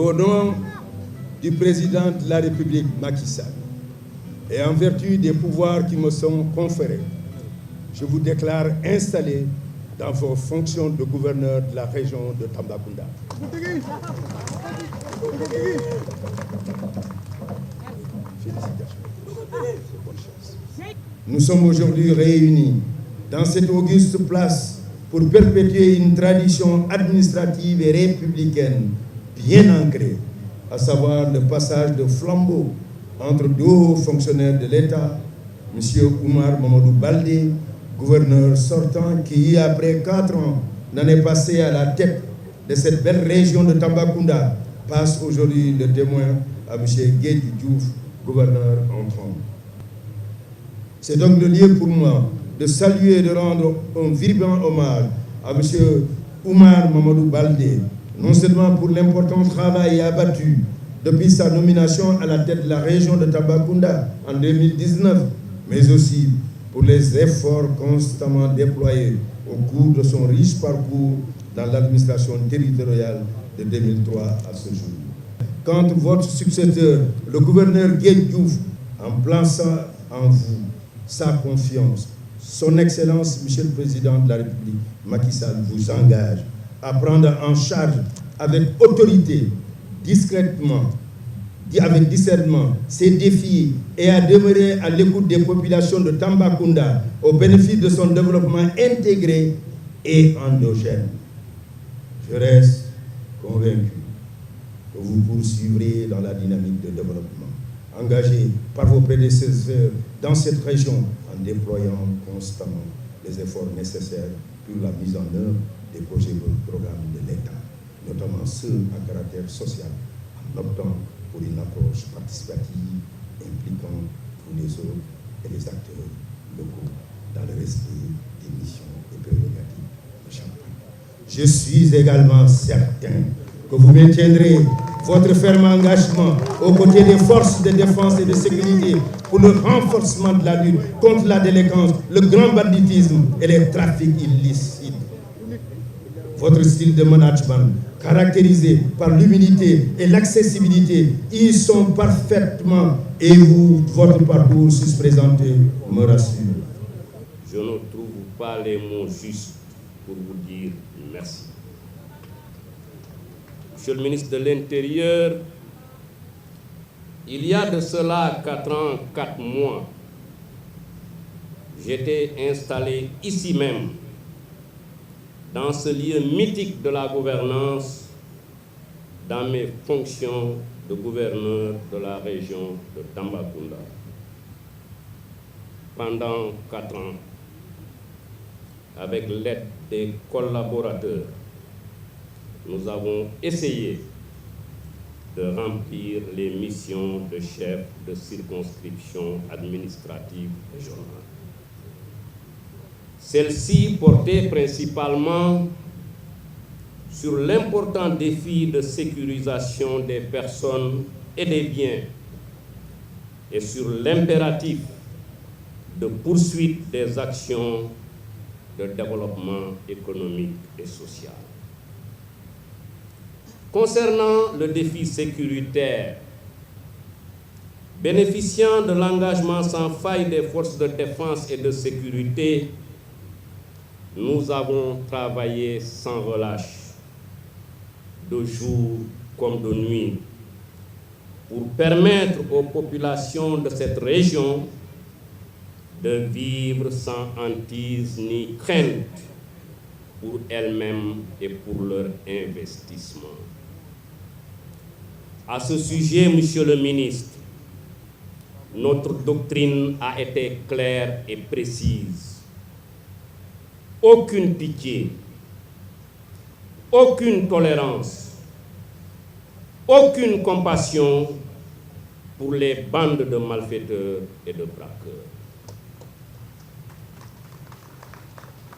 Au nom du président de la République, Macky Sall, et en vertu des pouvoirs qui me sont conférés, je vous déclare installé dans vos fonctions de gouverneur de la région de Tambacounda. Félicitations. Bonne chance. Nous sommes aujourd'hui réunis dans cette auguste place pour perpétuer une tradition administrative et républicaine bien ancrée, à savoir le passage de flambeau entre deux hauts fonctionnaires de l'État, M. Oumar Mamadou Baldé, gouverneur sortant, qui, après 4 ans, n'en est passé à la tête de cette belle région de Tambacounda, passe aujourd'hui le témoin à M. Guédji Diouf, gouverneur entrant. C'est donc le lieu pour moi de saluer et de rendre un vibrant hommage à M. Oumar Mamadou Baldé, non seulement pour l'important travail abattu depuis sa nomination à la tête de la région de Tambacounda en 2019, mais aussi pour les efforts constamment déployés au cours de son riche parcours dans l'administration territoriale de 2003 à ce jour. Quand votre successeur, le gouverneur Guédji Diouf, en plaçant en vous sa confiance, son Excellence, Monsieur le Président de la République, Macky Sall, vous engage à prendre en charge avec autorité, discrètement, avec discernement, ces défis et à demeurer à l'écoute des populations de Tambacounda au bénéfice de son développement intégré et endogène. Je reste convaincu que vous poursuivrez dans la dynamique de développement, engagé par vos prédécesseurs dans cette région en déployant constamment les efforts nécessaires pour la mise en œuvre des projets et programmes de l'État, notamment ceux à caractère social, en optant pour une approche participative impliquant tous les autres et les acteurs locaux dans le respect des missions et prérogatives de chacun. Je suis également certain que vous maintiendrez votre ferme engagement aux côtés des forces de défense et de sécurité pour le renforcement de la lutte contre la délinquance, le grand banditisme et les trafics illicites. Votre style de management, caractérisé par l'humilité et l'accessibilité, y sont parfaitement, et vous, votre parcours sus présenté me rassure. Je ne trouve pas les mots justes pour vous dire merci. Monsieur le ministre de l'Intérieur, il y a de cela 4 ans, 4 mois, j'étais installé ici même, dans ce lieu mythique de la gouvernance, dans mes fonctions de gouverneur de la région de Tambacounda. Pendant 4 ans, avec l'aide des collaborateurs, nous avons essayé de remplir les missions de chef de circonscription administrative régionale. Celle-ci portait principalement sur l'important défi de sécurisation des personnes et des biens et sur l'impératif de poursuite des actions de développement économique et social. Concernant le défi sécuritaire, bénéficiant de l'engagement sans faille des forces de défense et de sécurité, nous avons travaillé sans relâche, de jour comme de nuit, pour permettre aux populations de cette région de vivre sans hantise ni crainte pour elles-mêmes et pour leur investissement. À ce sujet, Monsieur le ministre, notre doctrine a été claire et précise. Aucune pitié, aucune tolérance, aucune compassion pour les bandes de malfaiteurs et de braqueurs.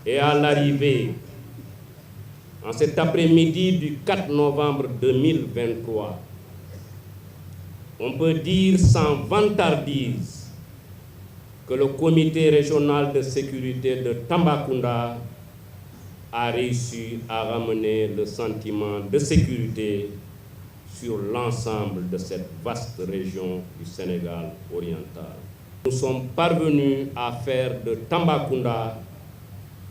Et à l'arrivée, en cet après-midi du 4 novembre 2023, on peut dire sans vantardise que le comité régional de sécurité de Tambacounda a réussi à ramener le sentiment de sécurité sur l'ensemble de cette vaste région du Sénégal oriental. Nous sommes parvenus à faire de Tambacounda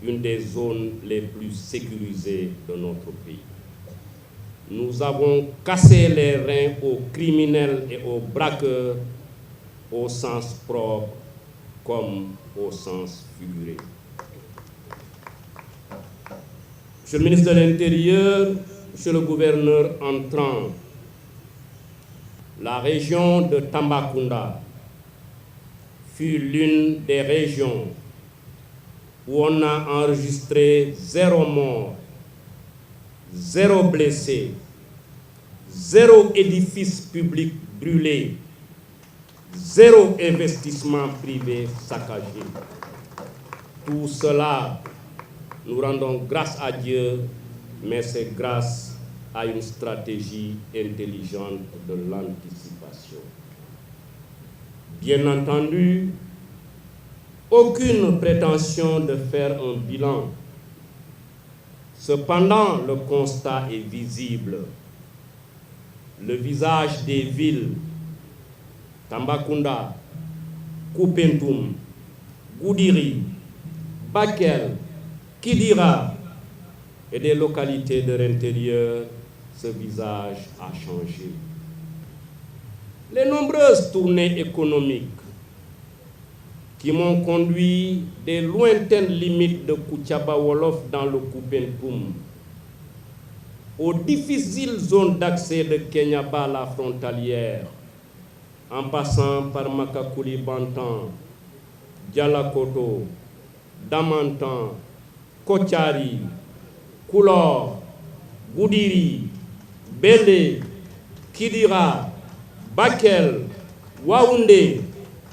une des zones les plus sécurisées de notre pays. Nous avons cassé les reins aux criminels et aux braqueurs au sens propre comme au sens figuré. Monsieur le ministre de l'Intérieur, Monsieur le gouverneur entrant, la région de Tambacounda fut l'une des régions où on a enregistré 0 mort, 0 blessé, 0 édifice public brûlé, 0 investissement privé saccagé. Tout cela, nous rendons grâce à Dieu, mais c'est grâce à une stratégie intelligente de l'anticipation. Bien entendu, aucune prétention de faire un bilan. Cependant, le constat est visible. Le visage des villes, Tambacounda, Koupentoum, Goudiri, Bakel, Kidira et des localités de l'intérieur, ce visage a changé. Les nombreuses tournées économiques qui m'ont conduit des lointaines limites de Koutiaba Wolof dans le Koupentoum aux difficiles zones d'accès de Kenyaba, la frontalière, en passant par Makakouli Bantan, Dialakoto, Damantan, Kotiari, Koulor, Goudiri, Bélé, Kidira, Bakel, Waoundé,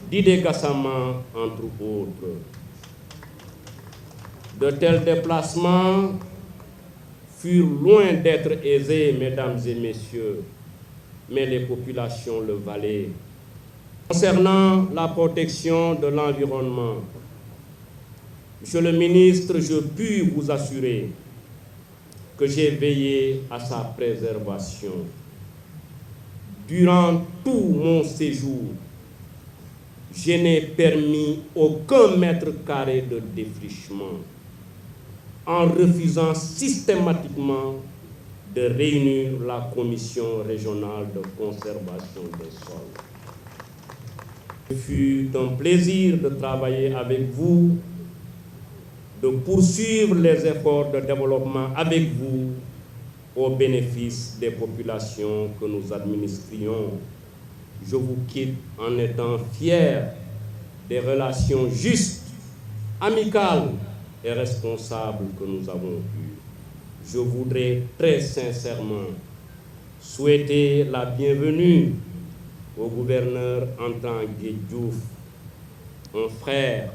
Didé Gassama, entre autres. De tels déplacements furent loin d'être aisés, mesdames et messieurs, mais les populations le valaient. Concernant la protection de l'environnement, Monsieur le ministre, je puis vous assurer que j'ai veillé à sa préservation. Durant tout mon séjour, je n'ai permis aucun mètre carré de défrichement, en refusant systématiquement de réunir la Commission régionale de conservation des sols. Ce fut un plaisir de travailler avec vous, de poursuivre les efforts de développement avec vous au bénéfice des populations que nous administrions. Je vous quitte en étant fier des relations justes, amicales et responsables que nous avons eues. Je voudrais très sincèrement souhaiter la bienvenue au gouverneur Antan Guédiouf, un frère,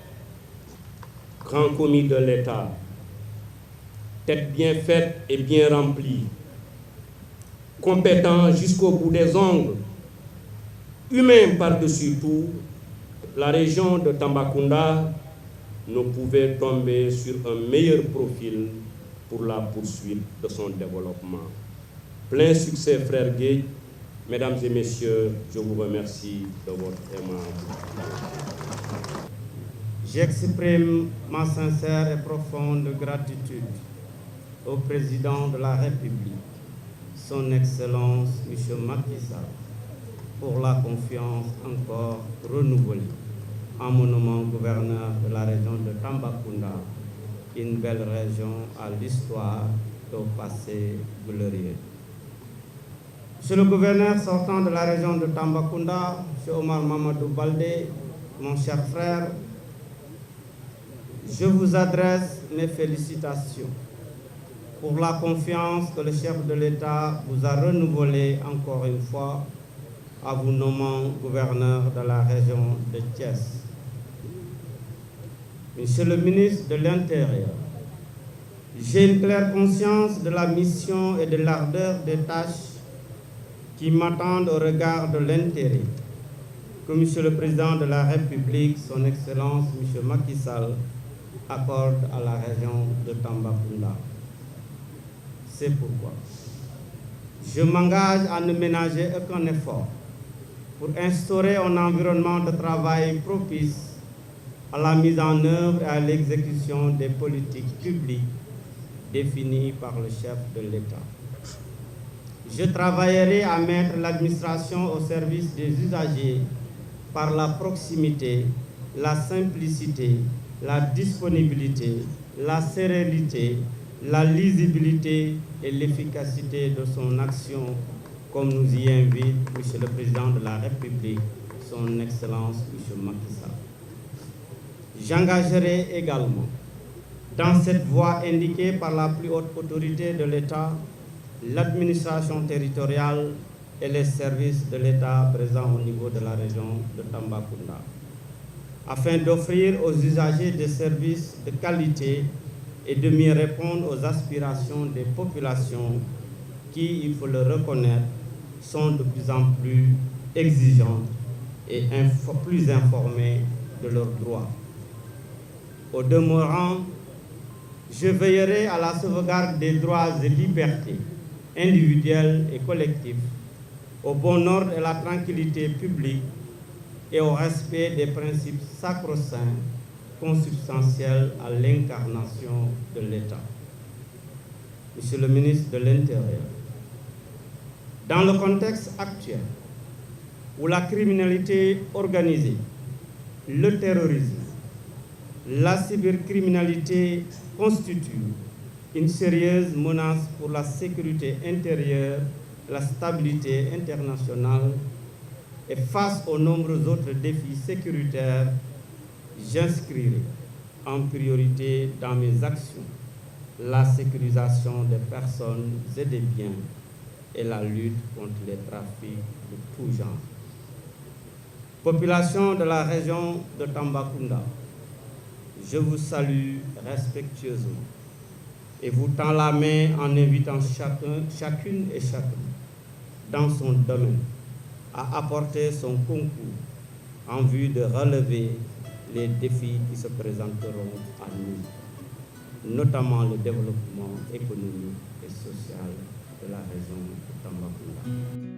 grand commis de l'État, tête bien faite et bien remplie, compétent jusqu'au bout des ongles, humain par-dessus tout. La région de Tambacounda ne pouvait tomber sur un meilleur profil pour la poursuite de son développement. Plein succès, frère Gueye. Mesdames et messieurs, je vous remercie de votre aimable. J'exprime ma sincère et profonde gratitude au président de la République, son Excellence M. Macky Sall, pour la confiance encore renouvelée en mon nommant gouverneur de la région de Tambacounda, une belle région à l'histoire et au passé glorieux. Monsieur le gouverneur sortant de la région de Tambacounda, M. Omar Mamadou Baldé, mon cher frère, je vous adresse mes félicitations pour la confiance que le chef de l'État vous a renouvelée encore une fois en vous nommant gouverneur de la région de Thiès. Monsieur le ministre de l'Intérieur, j'ai une claire conscience de la mission et de l'ardeur des tâches qui m'attendent au regard de l'intérêt que Monsieur le Président de la République, son Excellence M. Macky Sall, accorde à la région de Tambacounda. C'est pourquoi Je m'engage à ne ménager aucun effort pour instaurer un environnement de travail propice à la mise en œuvre et à l'exécution des politiques publiques définies par le chef de l'État. Je travaillerai à mettre l'administration au service des usagers par la proximité, la simplicité, la disponibilité, la sérénité, la lisibilité et l'efficacité de son action, comme nous y invite M. le Président de la République, son Excellence M. Macky Sall. J'engagerai également, dans cette voie indiquée par la plus haute autorité de l'État, l'administration territoriale et les services de l'État présents au niveau de la région de Tambacounda, afin d'offrir aux usagers des services de qualité et de mieux répondre aux aspirations des populations qui, il faut le reconnaître, sont de plus en plus exigeantes et plus informées de leurs droits. Au demeurant, je veillerai à la sauvegarde des droits et libertés individuelles et collectives, au bon ordre et la tranquillité publique et au respect des principes sacro-saints consubstantiels à l'incarnation de l'État. Monsieur le ministre de l'Intérieur, dans le contexte actuel où la criminalité organisée, le terrorisme, la cybercriminalité constituent une sérieuse menace pour la sécurité intérieure, la stabilité internationale et face aux nombreux autres défis sécuritaires, j'inscrirai en priorité dans mes actions la sécurisation des personnes et des biens et la lutte contre les trafics de tout genre. Population de la région de Tambacounda, je vous salue respectueusement et vous tends la main en invitant chacune et chacun dans son domaine à apporter son concours en vue de relever les défis qui se présenteront à nous, notamment le développement économique et social de la région de Tambacounda.